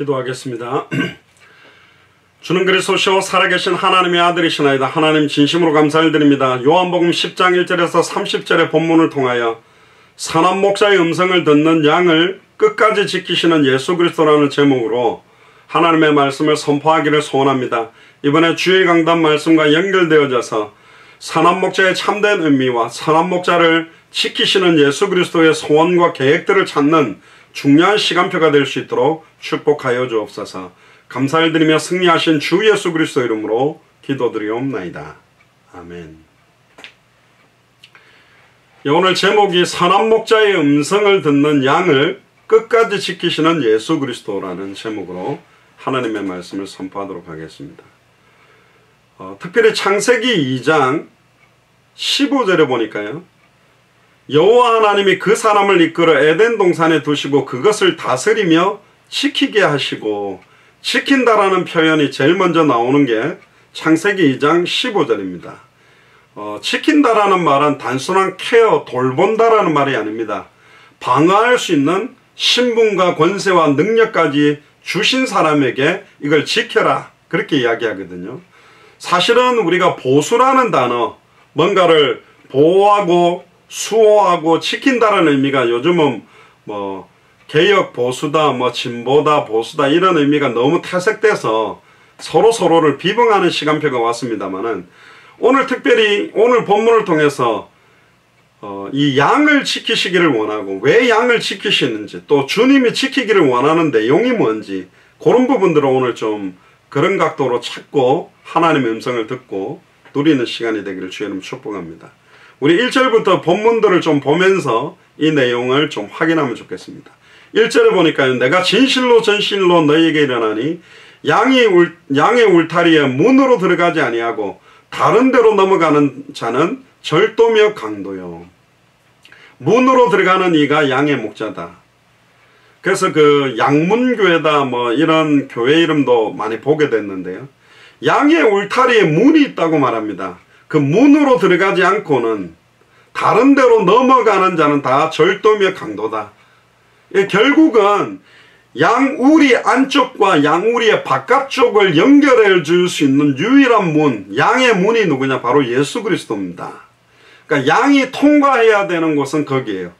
기도하겠습니다. 주는 그리스도시요 살아계신 하나님의 아들이시나이다. 하나님 진심으로 감사를 드립니다. 요한복음 10장 1절에서 30절의 본문을 통하여 선한 목자의 음성을 듣는 양을 끝까지 지키시는 예수 그리스도라는 제목으로 하나님의 말씀을 선포하기를 소원합니다. 이번에 주의 강단 말씀과 연결되어져서 선한 목자의 참된 의미와 선한 목자를 지키시는 예수 그리스도의 소원과 계획들을 찾는 중요한 시간표가 될 수 있도록 축복하여 주옵소서. 감사를 드리며 승리하신 주 예수 그리스도 이름으로 기도드리옵나이다. 아멘. 오늘 제목이 선한 목자의 음성을 듣는 양을 끝까지 지키시는 예수 그리스도라는 제목으로 하나님의 말씀을 선포하도록 하겠습니다. 특별히 창세기 2장 15절에 보니까요, 여호와 하나님이 그 사람을 이끌어 에덴 동산에 두시고 그것을 다스리며 지키게 하시고, 지킨다라는 표현이 제일 먼저 나오는 게 창세기 2장 15절입니다. 지킨다라는 말은 단순한 케어, 돌본다라는 말이 아닙니다. 방어할 수 있는 신분과 권세와 능력까지 주신 사람에게 이걸 지켜라, 그렇게 이야기하거든요. 사실은 우리가 보수라는 단어, 뭔가를 보호하고 수호하고 지킨다라는 의미가 요즘은 개혁 보수다, 진보다 보수다 이런 의미가 너무 퇴색돼서 서로를 비방하는 시간표가 왔습니다만은, 오늘 특별히 오늘 본문을 통해서 이 양을 지키시기를 원하고, 왜 양을 지키시는지, 또 주님이 지키기를 원하는 내용이 뭔지, 그런 부분들을 오늘 좀 그런 각도로 찾고 하나님의 음성을 듣고 누리는 시간이 되기를 주의 이름으로 축복합니다. 우리 1절부터 본문들을 좀 보면서 이 내용을 좀 확인하면 좋겠습니다. 1절에 보니까요, 내가 진실로 전실로 너희에게 이르나니 양의 울타리에 문으로 들어가지 아니하고 다른 데로 넘어가는 자는 절도며 강도요. 문으로 들어가는 이가 양의 목자다. 그래서 그 양문교회다 이런 교회 이름도 많이 보게 됐는데요, 양의 울타리에 문이 있다고 말합니다. 그 문으로 들어가지 않고는 다른 데로 넘어가는 자는 다 절도며 강도다. 결국은 양우리 안쪽과 양우리의 바깥쪽을 연결해 줄 수 있는 유일한 문, 양의 문이 누구냐? 바로 예수 그리스도입니다. 그러니까 양이 통과해야 되는 곳은 거기에요.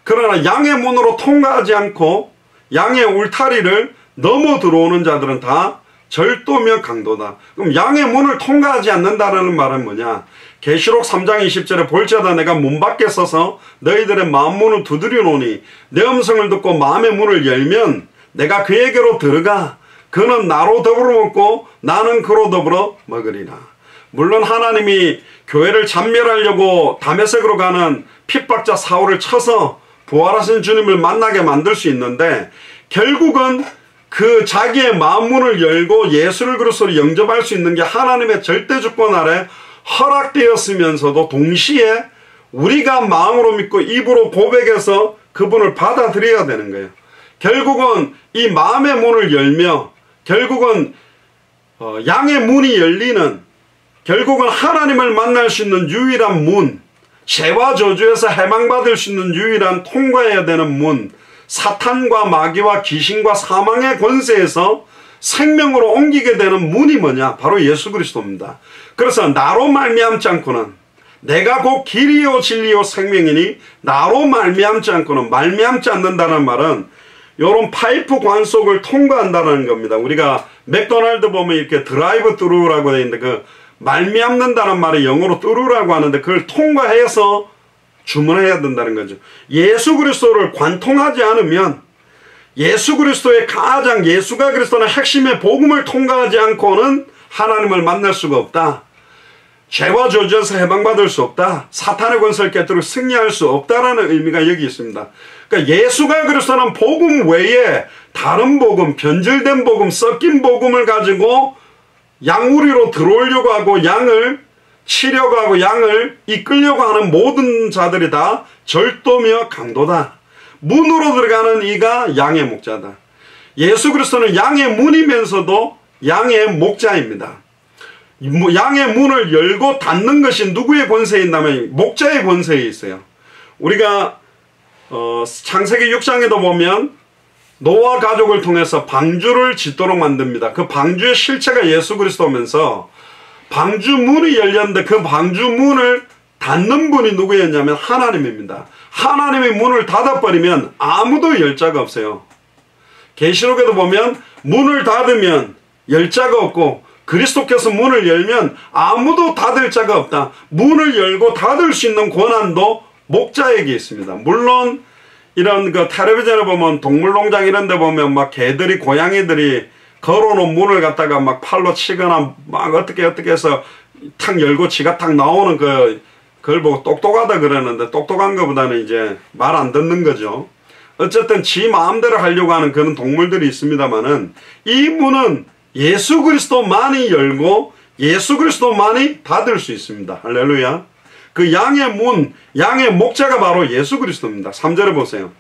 그러나 양의 문으로 통과하지 않고 양의 울타리를 넘어 들어오는 자들은 다 절도며 강도다. 그럼 양의 문을 통과하지 않는다는 말은 뭐냐? 계시록 3장 20절에 볼지어다 내가 문 밖에 서서 너희들의 마음 문을 두드려 놓으니 내 음성을 듣고 마음의 문을 열면 내가 그에게로 들어가 그는 나로 더불어 먹고 나는 그로 더불어 먹으리라. 물론 하나님이 교회를 잔멸하려고 다메섹으로 가는 핍박자 사울을 쳐서 부활하신 주님을 만나게 만들 수 있는데, 결국은 그 자기의 마음문을 열고 예수를 그리스도로 영접할 수 있는 게 하나님의 절대 주권 아래 허락되었으면서도 동시에 우리가 마음으로 믿고 입으로 고백해서 그분을 받아들여야 되는 거예요. 결국은 이 마음의 문을 열며 결국은 양의 문이 열리는, 결국은 하나님을 만날 수 있는 유일한 문, 죄와 저주에서 해방받을 수 있는 유일한 통과해야 되는 문, 사탄과 마귀와 귀신과 사망의 권세에서 생명으로 옮기게 되는 문이 뭐냐? 바로 예수 그리스도입니다. 그래서 나로 말미암지 않고는, 내가 곧 길이요 진리요 생명이니 나로 말미암지 않고는, 말미암지 않는다는 말은 요런 파이프 관 속을 통과한다는 겁니다. 우리가 맥도날드 보면 이렇게 드라이브 트루라고 되어 있는데, 그 말미암는다는 말이 영어로 뚜루라고 하는데 그걸 통과해서 주문해야 된다는 거죠. 예수 그리스도를 관통하지 않으면, 예수 그리스도의 가장, 예수가 그리스도는 핵심의 복음을 통과하지 않고는 하나님을 만날 수가 없다. 죄와 저주에서 해방받을 수 없다. 사탄의 권세를 깨뜨리고 승리할 수 없다라는 의미가 여기 있습니다. 그러니까 예수가 그리스도는 복음 외에 다른 복음, 변질된 복음, 섞인 복음을 가지고 양우리로 들어오려고 하고 양을 치려고 하고 양을 이끌려고 하는 모든 자들이 다 절도며 강도다. 문으로 들어가는 이가 양의 목자다. 예수 그리스도는 양의 문이면서도 양의 목자입니다. 양의 문을 열고 닫는 것이 누구의 권세에 있냐면 목자의 권세에 있어요. 우리가 창세기 6장에도 보면 노아 가족을 통해서 방주를 짓도록 만듭니다. 그 방주의 실체가 예수 그리스도면서 방주 문이 열렸는데 그 방주 문을 닫는 분이 누구였냐면 하나님입니다. 하나님이 문을 닫아버리면 아무도 열 자가 없어요. 계시록에도 보면 문을 닫으면 열 자가 없고 그리스도께서 문을 열면 아무도 닫을 자가 없다. 문을 열고 닫을 수 있는 권한도 목자에게 있습니다. 물론 이런 그 텔레비전에 보면 동물농장 이런 데 보면 막 개들이 고양이들이 걸어놓은 문을 갖다가 막 팔로 치거나 막 어떻게 해서 탁 열고 지가 탁 나오는 그걸 보고 똑똑하다 그러는데 똑똑한 것보다는 이제 말 안 듣는 거죠. 어쨌든 지 마음대로 하려고 하는 그런 동물들이 있습니다만은 이 문은 예수 그리스도만이 열고 예수 그리스도만이 닫을 수 있습니다. 할렐루야. 그 양의 문, 양의 목자가 바로 예수 그리스도입니다. 3절에 보세요.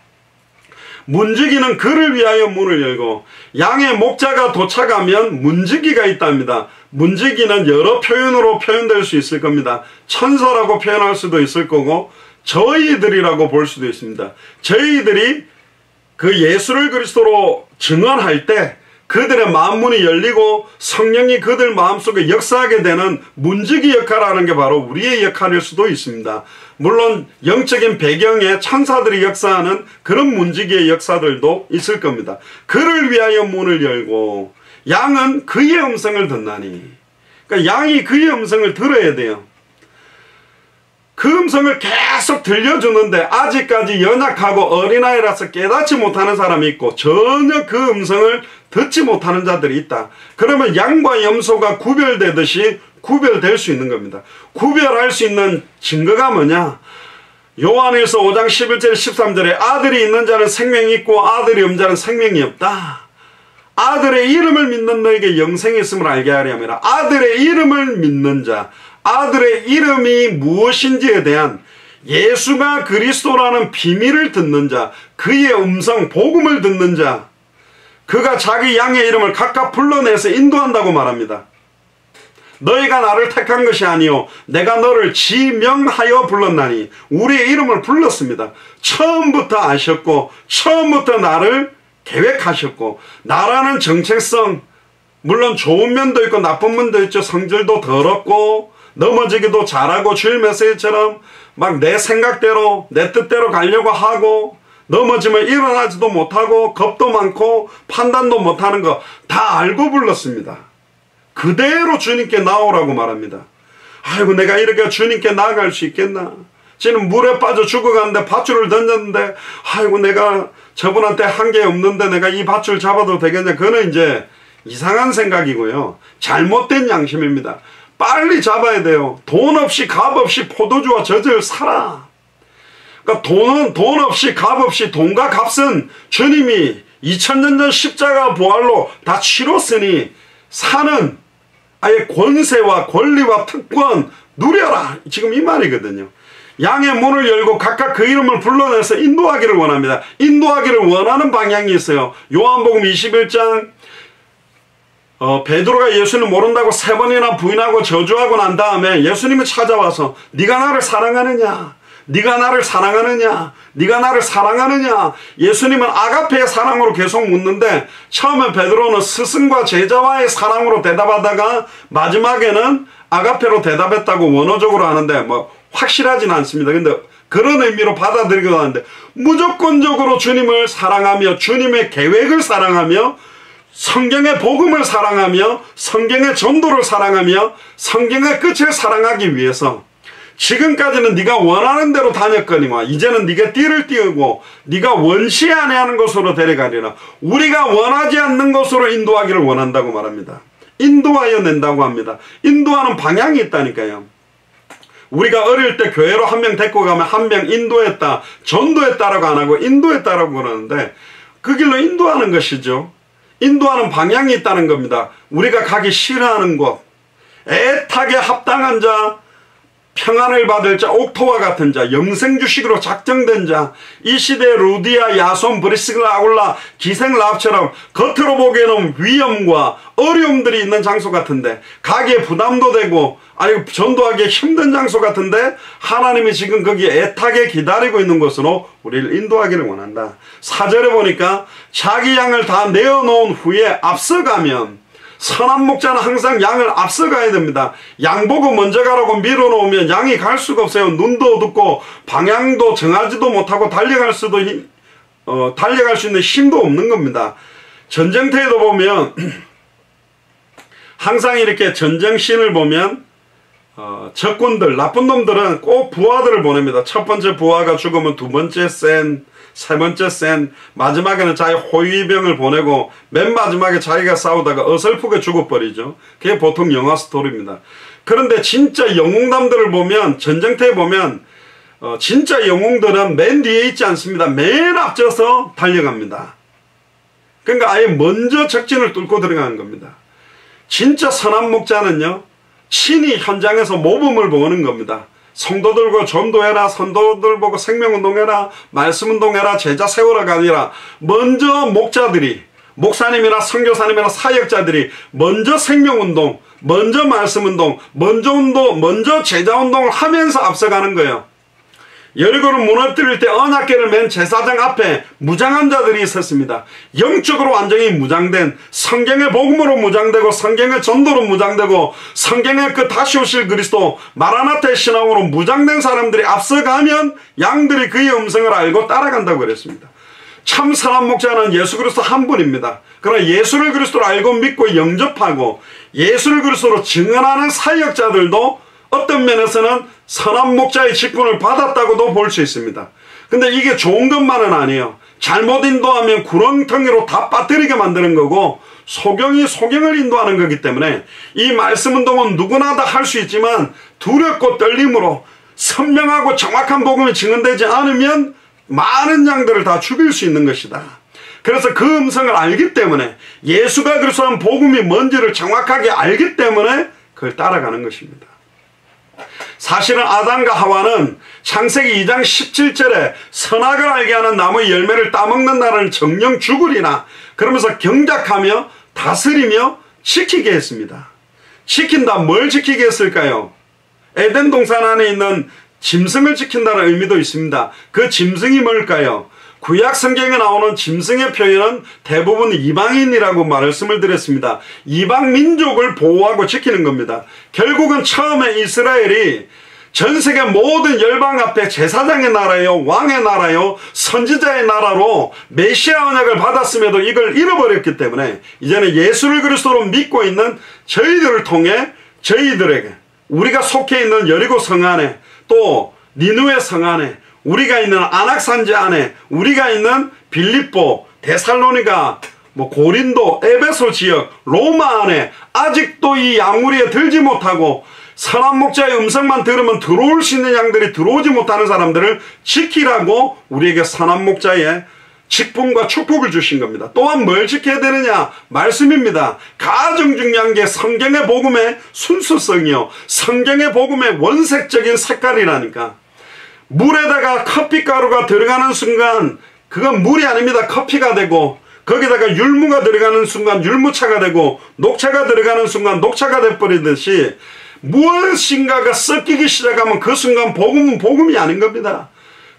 문지기는 그를 위하여 문을 열고 양의 목자가 도착하면 문지기가 있답니다. 문지기는 여러 표현으로 표현될 수 있을 겁니다. 천사라고 표현할 수도 있을 거고 저희들이라고 볼 수도 있습니다. 저희들이 그 예수를 그리스도로 증언할 때 그들의 마음문이 열리고 성령이 그들 마음속에 역사하게 되는 문지기 역할을 하는 게 바로 우리의 역할일 수도 있습니다. 물론 영적인 배경에 천사들이 역사하는 그런 문지기의 역사들도 있을 겁니다. 그를 위하여 문을 열고 양은 그의 음성을 듣나니, 그러니까 양이 그의 음성을 들어야 돼요. 그 음성을 계속 들려주는데 아직까지 연약하고 어린아이라서 깨닫지 못하는 사람이 있고 전혀 그 음성을 듣지 못하는 자들이 있다. 그러면 양과 염소가 구별되듯이 구별될 수 있는 겁니다. 구별할 수 있는 증거가 뭐냐? 요한일서 5장 11절 13절에 아들이 있는 자는 생명이 있고 아들이 없는 자는 생명이 없다. 아들의 이름을 믿는 너에게 영생이 있음을 알게 하려 함이라. 아들의 이름을 믿는 자, 아들의 이름이 무엇인지에 대한 예수가 그리스도라는 비밀을 듣는 자, 그의 음성, 복음을 듣는 자, 그가 자기 양의 이름을 각각 불러내서 인도한다고 말합니다. 너희가 나를 택한 것이 아니요 내가 너를 지명하여 불렀나니, 우리의 이름을 불렀습니다. 처음부터 아셨고 처음부터 나를 계획하셨고, 나라는 정체성, 물론 좋은 면도 있고 나쁜 면도 있죠. 성질도 더럽고 넘어지기도 잘하고 주일 메시지처럼 막 내 생각대로 내 뜻대로 가려고 하고 넘어지면 일어나지도 못하고 겁도 많고 판단도 못하는 거 다 알고 불렀습니다. 그대로 주님께 나오라고 말합니다. 아이고 내가 이렇게 주님께 나아갈 수 있겠나? 지금 물에 빠져 죽어가는데 밧줄을 던졌는데 아이고 내가 저분한테 한 게 없는데 내가 이 밧줄 잡아도 되겠냐? 그거는 이제 이상한 생각이고요. 잘못된 양심입니다. 빨리 잡아야 돼요. 돈 없이 값 없이 포도주와 젖을 사라. 그러니까 돈 없이 값 없이 돈과 값은 주님이 2000년 전 십자가 부활로 다 치렀으니 사는 아예 권세와 권리와 특권 누려라. 지금 이 말이거든요. 양의 문을 열고 각각 그 이름을 불러내서 인도하기를 원합니다. 인도하기를 원하는 방향이 있어요. 요한복음 21장 베드로가 예수님 모른다고 3번이나 부인하고 저주하고 난 다음에 예수님이 찾아와서 네가 나를 사랑하느냐? 네가 나를 사랑하느냐? 네가 나를 사랑하느냐? 예수님은 아가페의 사랑으로 계속 묻는데 처음에 베드로는 스승과 제자와의 사랑으로 대답하다가 마지막에는 아가페로 대답했다고 원어적으로 하는데 뭐 확실하진 않습니다. 근데 그런 의미로 받아들이기도 하는데 무조건적으로 주님을 사랑하며 주님의 계획을 사랑하며 성경의 복음을 사랑하며 성경의 전도를 사랑하며 성경의 끝을 사랑하기 위해서 지금까지는 네가 원하는 대로 다녔거니와 이제는 네가 띠를 띄우고 네가 원치 아니하는 곳으로 데려가리라. 우리가 원하지 않는 곳으로 인도하기를 원한다고 말합니다. 인도하여 낸다고 합니다. 인도하는 방향이 있다니까요. 우리가 어릴 때 교회로 한 명 데리고 가면 한 명 인도했다, 전도했다라고 안 하고 인도했다라고 그러는데 그 길로 인도하는 것이죠. 인도하는 방향이 있다는 겁니다. 우리가 가기 싫어하는 곳, 애타게 합당한 자, 평안을 받을 자, 옥토와 같은 자, 영생 주식으로 작정된 자, 이 시대의 루디아, 야손, 브리스길라, 아굴라, 기생 라합처럼 겉으로 보기에는 위험과 어려움들이 있는 장소 같은데, 가기에 부담도 되고 아니 전도하기 힘든 장소 같은데, 하나님이 지금 거기 애타게 기다리고 있는 곳으로 우리를 인도하기를 원한다. 4절에 보니까 자기 양을 다 내어놓은 후에 앞서가면, 선한 목자는 항상 양을 앞서가야 됩니다. 양 보고 먼저 가라고 밀어놓으면 양이 갈 수가 없어요. 눈도 어둡고 방향도 정하지도 못하고 달려갈 수 있는 힘도 없는 겁니다. 전쟁터에도 보면 항상 이렇게 전쟁신을 보면 적군들, 나쁜 놈들은 꼭 부하들을 보냅니다. 첫 번째 부하가 죽으면 두 번째 센, 세 번째 센, 마지막에는 자기 호위병을 보내고 맨 마지막에 자기가 싸우다가 어설프게 죽어버리죠. 그게 보통 영화 스토리입니다. 그런데 진짜 영웅담들을 보면, 전쟁터에 보면 진짜 영웅들은 맨 뒤에 있지 않습니다. 맨 앞서서 달려갑니다. 그러니까 아예 먼저 적진을 뚫고 들어가는 겁니다. 진짜 선한 목자는요, 친히 현장에서 모범을 보는 겁니다. 성도들과 전도해라, 선도들 보고 생명운동해라, 말씀운동해라, 제자 세우라가 아니라 먼저 목자들이, 목사님이나 선교사님이나 사역자들이 먼저 생명운동, 먼저 말씀운동, 먼저 제자운동을 하면서 앞서가는 거예요. 여리고를 무너뜨릴 때 언약궤를 맨 제사장 앞에 무장한 자들이 있었습니다. 영적으로 완전히 무장된, 성경의 복음으로 무장되고 성경의 전도로 무장되고 성경의 그 다시 오실 그리스도 마라나타의 신앙으로 무장된 사람들이 앞서가면 양들이 그의 음성을 알고 따라간다고 그랬습니다. 참 선한 목자는 예수 그리스도 한 분입니다. 그러나 예수를 그리스도로 알고 믿고 영접하고 예수를 그리스도로 증언하는 사역자들도 어떤 면에서는 선한 목자의 직분을 받았다고도 볼 수 있습니다. 근데 이게 좋은 것만은 아니에요. 잘못 인도하면 구렁텅이로 다 빠뜨리게 만드는 거고, 소경이 소경을 인도하는 거기 때문에 이 말씀 운동은 누구나 다 할 수 있지만 두렵고 떨림으로 선명하고 정확한 복음이 증언되지 않으면 많은 양들을 다 죽일 수 있는 것이다. 그래서 그 음성을 알기 때문에, 예수가 그리스도한 복음이 뭔지를 정확하게 알기 때문에 그걸 따라가는 것입니다. 사실은 아담과 하와는 창세기 2장 17절에 선악을 알게 하는 나무의 열매를 따먹는다는 정령 죽으리나 그러면서 경작하며 다스리며 지키게 했습니다. 지킨다, 뭘 지키게 했을까요? 에덴 동산 안에 있는 짐승을 지킨다는 의미도 있습니다. 그 짐승이 뭘까요? 구약 성경에 나오는 짐승의 표현은 대부분 이방인이라고 말씀을 드렸습니다. 이방 민족을 보호하고 지키는 겁니다. 결국은 처음에 이스라엘이 전 세계 모든 열방 앞에 제사장의 나라요, 왕의 나라요, 선지자의 나라로 메시아 언약을 받았음에도 이걸 잃어버렸기 때문에 이제는 예수를 그리스도로 믿고 있는 저희들을 통해 저희들에게, 우리가 속해 있는 여리고 성 안에, 또 니느웨 성 안에, 우리가 있는 안악산지 안에, 우리가 있는 빌립보, 데살로니가, 고린도, 에베소 지역, 로마 안에 아직도 이 양우리에 들지 못하고 선한 목자의 음성만 들으면 들어올 수 있는 양들이 들어오지 못하는 사람들을 지키라고 우리에게 선한 목자의 직분과 축복을 주신 겁니다. 또한 뭘 지켜야 되느냐? 말씀입니다. 가장 중요한 게 성경의 복음의 순수성이요, 성경의 복음의 원색적인 색깔이라니까. 물에다가 커피가루가 들어가는 순간 그건 물이 아닙니다. 커피가 되고, 거기다가 율무가 들어가는 순간 율무차가 되고, 녹차가 들어가는 순간 녹차가 돼버리듯이 무엇인가가 섞이기 시작하면 그 순간 복음은 복음이 아닌 겁니다.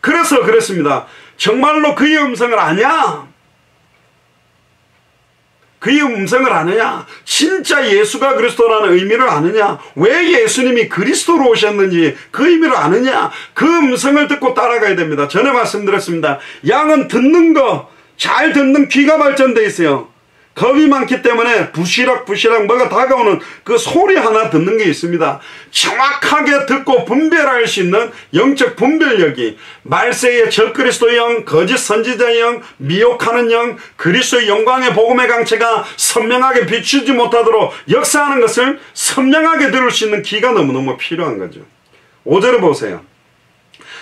그래서 그랬습니다. 정말로 그의 음성을 아냐? 그의 음성을 아느냐? 진짜 예수가 그리스도라는 의미를 아느냐? 왜 예수님이 그리스도로 오셨는지 그 의미를 아느냐? 그 음성을 듣고 따라가야 됩니다. 전에 말씀드렸습니다. 양은 듣는 거, 잘 듣는 귀가 발전되어 있어요. 겁이 많기 때문에 부시락 뭐가 다가오는 그 소리 하나 듣는 게 있습니다. 정확하게 듣고 분별할 수 있는 영적 분별력이, 말세의 적그리스도의 영, 거짓 선지자의 영, 미혹하는 영, 그리스도의 영광의 복음의 강체가 선명하게 비추지 못하도록 역사하는 것을 선명하게 들을 수 있는 귀가 너무너무 필요한 거죠. 5절을 보세요.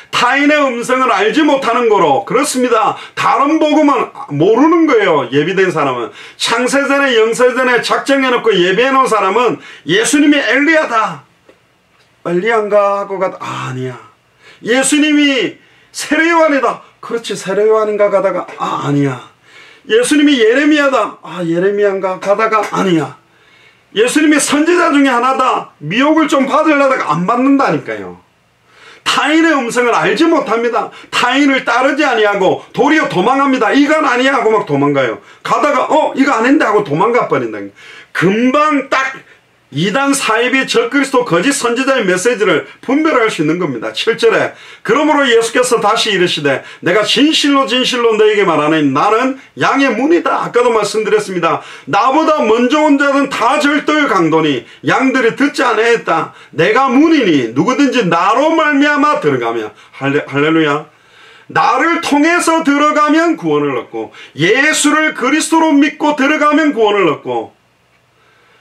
타인의 음성을 알지 못하는 거로, 그렇습니다. 다른 복음은 모르는 거예요. 예비된 사람은. 창세전에 영세전에 작정해놓고 예비해놓은 사람은 예수님이 엘리야다, 엘리야인가 하고 가다 아니야. 예수님이 세례요한이다. 그렇지, 세례요한인가 가다가 아니야. 예수님이 예레미야다. 예레미야인가 가다가 아니야. 예수님이 선지자 중에 하나다. 미혹을 좀 받으려다가 안 받는다니까요. 타인의 음성을 알지 못합니다. 타인을 따르지 아니하고 도리어 도망합니다. 이건 아니야 하고 막 도망가요. 가다가 이거 아닌데 하고 도망가 버린다. 금방 딱 이단 사이비 적그리스도 거짓 선지자의 메시지를 분별할 수 있는 겁니다. 7절에 그러므로 예수께서 다시 이르시되 내가 진실로 진실로 너에게 말하노니 나는 양의 문이다. 아까도 말씀드렸습니다. 나보다 먼저 온 자는 다 절도의 강도니 양들이 듣지 아니하였다. 내가 문이니 누구든지 나로 말미암아 들어가면 할렐루야. 나를 통해서 들어가면 구원을 얻고 예수를 그리스도로 믿고 들어가면 구원을 얻고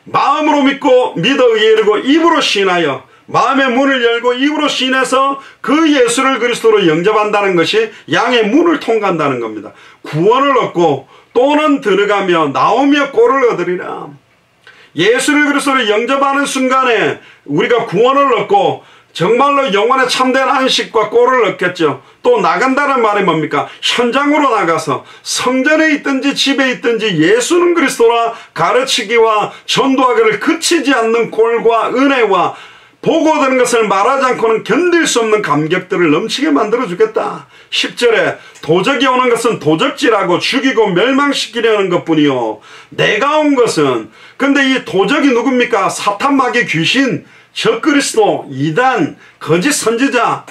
마음으로 믿어 의에 이르고 입으로 시인하여 마음의 문을 열고 입으로 시인해서 그 예수를 그리스도로 영접한다는 것이 양의 문을 통과한다는 겁니다. 구원을 얻고 또는 들어가며 나오며 꼴을 얻으리라. 예수를 그리스도로 영접하는 순간에 우리가 구원을 얻고 정말로 영원의 참된 안식과 꼴을 얻겠죠. 또 나간다는 말이 뭡니까? 현장으로 나가서 성전에 있든지 집에 있든지 예수는 그리스도라 가르치기와 전도하기를 그치지 않는 꼴과 은혜와 보고 되는 것을 말하지 않고는 견딜 수 없는 감격들을 넘치게 만들어 주겠다. 10절에 도적이 오는 것은 도적질하고 죽이고 멸망시키려는 것뿐이요 내가 온 것은, 근데 이 도적이 누굽니까? 사탄 마귀 귀신, 적그리스도, 이단, 거짓 선지자,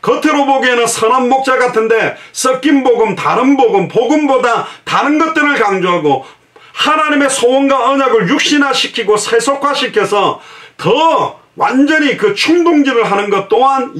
겉으로 보기에는 선한 목자 같은데 섞인 복음, 다른 복음, 복음보다 다른 것들을 강조하고 하나님의 소원과 언약을 육신화시키고 세속화시켜서 더 완전히 그 충동질을 하는 것 또한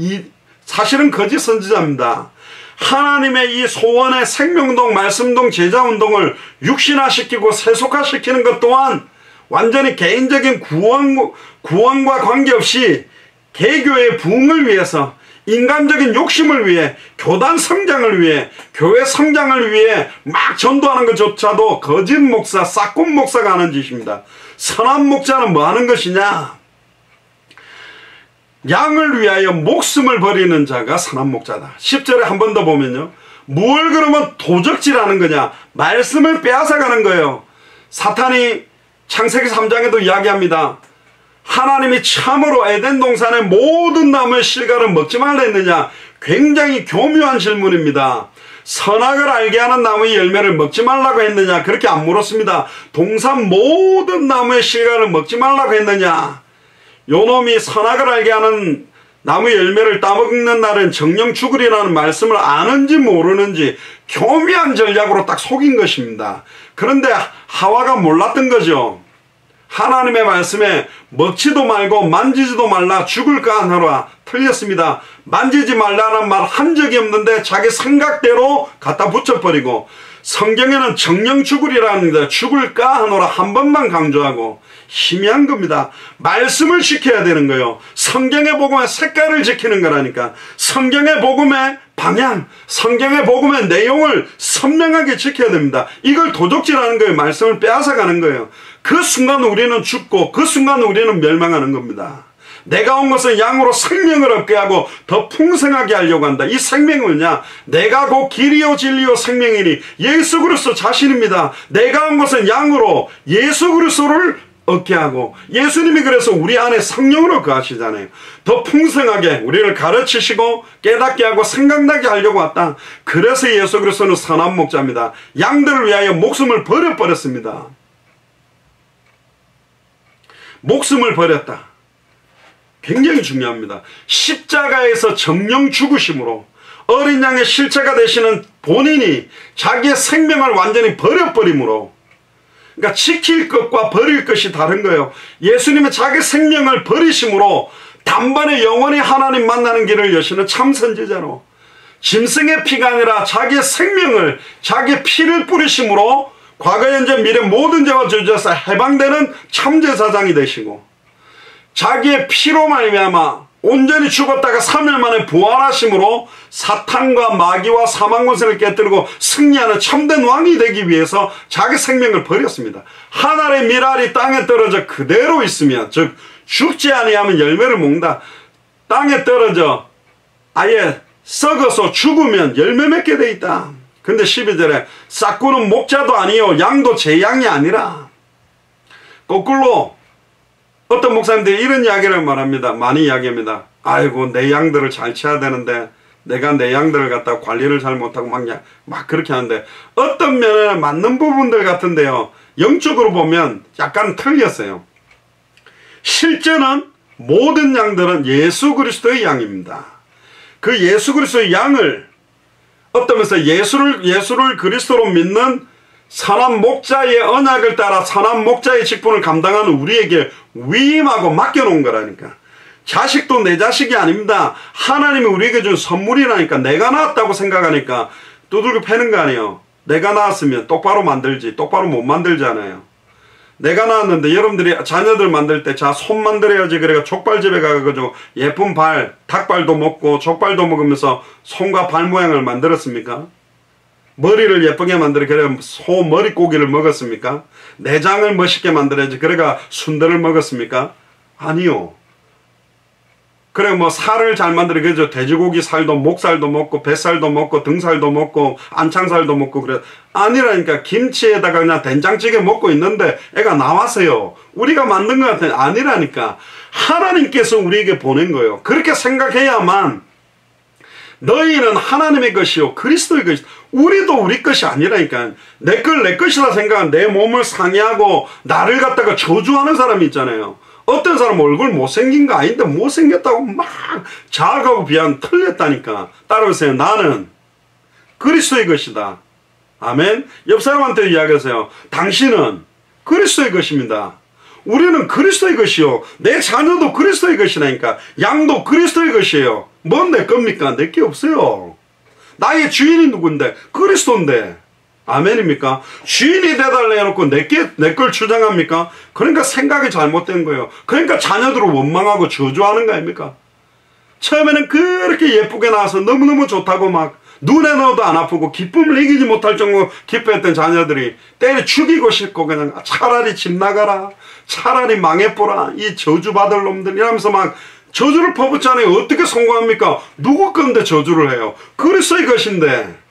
사실은 거짓 선지자입니다. 하나님의 이 소원의 생명운동, 말씀운동, 제자운동을 육신화시키고 세속화시키는 것 또한 완전히 개인적인 구원과 관계없이 개교의 부흥을 위해서, 인간적인 욕심을 위해, 교단 성장을 위해, 교회 성장을 위해 막 전도하는 것조차도 거짓 목사, 싹군 목사가 하는 짓입니다. 선한 목자는 뭐 하는 것이냐? 양을 위하여 목숨을 버리는 자가 선한 목자다. 10절에 한 번 더 보면요, 뭘 그러면 도적질하는 거냐? 말씀을 빼앗아가는 거예요. 사탄이 창세기 3장에도 이야기합니다. 하나님이 참으로 에덴 동산의 모든 나무의 실과를 먹지 말라 했느냐? 굉장히 교묘한 질문입니다. 선악을 알게 하는 나무의 열매를 먹지 말라고 했느냐? 그렇게 안 물었습니다. 동산 모든 나무의 실과를 먹지 말라고 했느냐? 요놈이 선악을 알게 하는 나무의 열매를 따먹는 날은 정령 죽으리라는 말씀을 아는지 모르는지 교묘한 전략으로 딱 속인 것입니다. 그런데 하와가 몰랐던 거죠. 하나님의 말씀에 먹지도 말고 만지지도 말라 죽을까 하노라. 틀렸습니다. 만지지 말라는 말 한 적이 없는데 자기 생각대로 갖다 붙여버리고, 성경에는 정령 죽으리라는 데 죽을까 하노라 한 번만 강조하고, 희미한 겁니다. 말씀을 지켜야 되는 거예요. 성경의 복음의 색깔을 지키는 거라니까. 성경의 복음의 방향, 성경의 복음의 내용을 선명하게 지켜야 됩니다. 이걸 도적질하는 거예요. 말씀을 빼앗아가는 거예요. 그 순간 우리는 죽고 그 순간 우리는 멸망하는 겁니다. 내가 온 것은 양으로 생명을 얻게 하고 더 풍성하게 하려고 한다. 이 생명은 뭐냐? 내가 곧 길이요 진리요 생명이니 예수 그리스도 자신입니다. 내가 온 것은 양으로 예수 그리스도를 얻게 하고, 예수님이 그래서 우리 안에 성령으로 거하시잖아요. 더 풍성하게 우리를 가르치시고 깨닫게 하고 생각나게 하려고 왔다. 그래서 예수 그리스도는 선한 목자입니다. 양들을 위하여 목숨을 버렸습니다. 목숨을 버렸다. 굉장히 중요합니다. 십자가에서 정령 죽으심으로 어린 양의 실체가 되시는 본인이 자기의 생명을 완전히 버려버림으로, 그러니까 지킬 것과 버릴 것이 다른 거예요. 예수님은 자기 생명을 버리심으로 단번에 영원히 하나님 만나는 길을 여시는 참 선지자로, 짐승의 피가 아니라 자기의 생명을, 자기의 피를 뿌리심으로 과거 현재 미래 모든 죄와 저주에서 해방되는 참 제사장이 되시고, 자기의 피로 말미암아 온전히 죽었다가 3일 만에 부활하심으로 사탄과 마귀와 사망 권세를 깨뜨리고 승리하는 참된 왕이 되기 위해서 자기 생명을 버렸습니다. 하늘의 밀알이 땅에 떨어져 그대로 있으면, 즉 죽지 아니하면 열매를 먹는다. 땅에 떨어져 아예 썩어서 죽으면 열매 맺게 돼 있다. 근데 12절에 싹구는 목자도 아니요 양도 제 양이 아니라, 거꾸로 어떤 목사님들이 이런 이야기를 말합니다. 많이 이야기합니다. 아이고 내 양들을 잘 쳐야 되는데 내가 내 양들을 갖다가 관리를 잘 못하고 막 그렇게 하는데, 어떤 면에는 맞는 부분들 같은데요, 영적으로 보면 약간 틀렸어요. 실제는 모든 양들은 예수 그리스도의 양입니다. 그 예수 그리스도의 양을 어떤 면에서 예수를 그리스도로 믿는 선한 목자의 언약을 따라 선한 목자의 직분을 감당하는 우리에게 위임하고 맡겨놓은 거라니까. 자식도 내 자식이 아닙니다. 하나님이 우리에게 준 선물이라니까. 내가 낳았다고 생각하니까 두들겨 패는 거 아니에요. 내가 낳았으면 똑바로 만들지, 똑바로 못 만들잖아요. 내가 낳았는데 여러분들이 자녀들 만들 때 자 손 만들어야지, 그래가 족발집에 가가지고 예쁜 발, 닭발도 먹고 족발도 먹으면서 손과 발 모양을 만들었습니까? 머리를 예쁘게 만들어 그래 소 머리고기를 먹었습니까? 내장을 멋있게 만들어야지 그래가 순대를 먹었습니까? 아니요. 그래 뭐 살을 잘 만들어 그죠? 돼지고기 살도 목살도 먹고 뱃살도 먹고 등살도 먹고 안창살도 먹고 그래. 아니라니까. 김치에다가 그냥 된장찌개 먹고 있는데 애가 나왔어요. 우리가 만든 것 같아요. 아니라니까. 하나님께서 우리에게 보낸 거예요. 그렇게 생각해야만 너희는 하나님의 것이요 그리스도의 것이다. 우리도 우리 것이 아니라니까. 내 것이라 생각하면 내 몸을 상해하고 나를 갖다가 저주하는 사람이 있잖아요. 어떤 사람 얼굴 못생긴 거 아닌데 못생겼다고 막 자학하고 비하면 틀렸다니까. 따라오세요. 나는 그리스도의 것이다. 아멘. 옆 사람한테 이야기하세요. 당신은 그리스도의 것입니다. 우리는 그리스도의 것이요. 내 자녀도 그리스도의 것이라니까. 양도 그리스도의 것이에요. 뭔 내 겁니까? 내 게 없어요. 나의 주인이 누군데? 그리스도인데. 아멘입니까? 주인이 되달래 해놓고 내 걸 주장합니까? 그러니까 생각이 잘못된 거예요. 그러니까 자녀들을 원망하고 저주하는 거 아닙니까? 처음에는 그렇게 예쁘게 나와서 너무너무 좋다고 막 눈에 넣어도 안 아프고 기쁨을 이기지 못할 정도로 기뻐했던 자녀들이 때려 죽이고 싶고 그냥 차라리 집 나가라, 차라리 망해보라, 이 저주받을 놈들 이러면서 막 저주를 퍼붓잖아요. 어떻게 성공합니까? 누구 건데 저주를 해요? 그리스도의 것인데.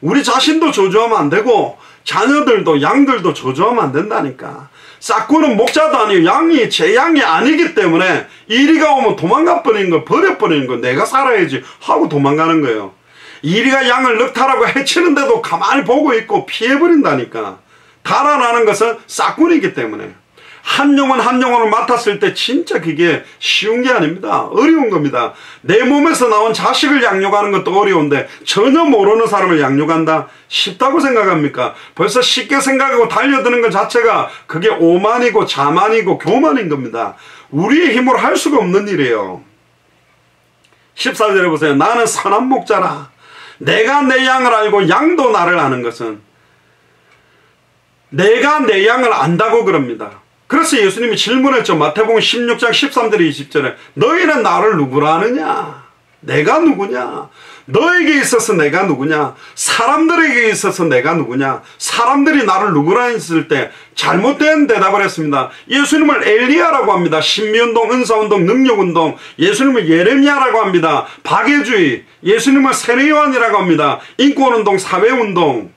우리 자신도 저주하면 안 되고 자녀들도 양들도 저주하면 안 된다니까. 싹구는 목자도 아니고 양이 제 양이 아니기 때문에 이리가 오면 도망가 버리는 거, 버려버리는 거, 내가 살아야지 하고 도망가는 거예요. 이리가 양을 넉탈하고 해치는데도 가만히 보고 있고 피해버린다니까. 달아나는 것은 싹군이기 때문에. 한 영혼 한 영혼을 맡았을 때 진짜 그게 쉬운 게 아닙니다. 어려운 겁니다. 내 몸에서 나온 자식을 양육하는 것도 어려운데 전혀 모르는 사람을 양육한다? 쉽다고 생각합니까? 벌써 쉽게 생각하고 달려드는 것 자체가 그게 오만이고 자만이고 교만인 겁니다. 우리의 힘으로 할 수가 없는 일이에요. 14절에 보세요. 나는 선한 목자라. 내가 내 양을 알고 양도 나를 아는 것은 내가 내 양을 안다고 그럽니다. 그래서 예수님이 질문했죠. 마태복음 16장 13절 20절에 너희는 나를 누구라 하느냐? 내가 누구냐? 너에게 있어서 내가 누구냐? 사람들에게 있어서 내가 누구냐? 사람들이 나를 누구라 했을 때 잘못된 대답을 했습니다. 예수님을 엘리야라고 합니다. 신비운동, 은사운동, 능력운동. 예수님을 예레미야라고 합니다. 박애주의. 예수님을 세례요한이라고 합니다. 인권운동, 사회운동.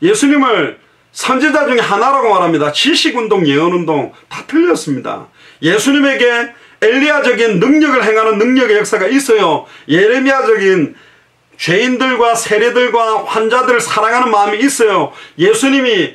예수님을 선지자 중에 하나라고 말합니다. 지식운동, 예언운동 다 틀렸습니다. 예수님에게 엘리야적인 능력을 행하는 능력의 역사가 있어요. 예레미야적인 죄인들과 세례들과 환자들을 사랑하는 마음이 있어요. 예수님이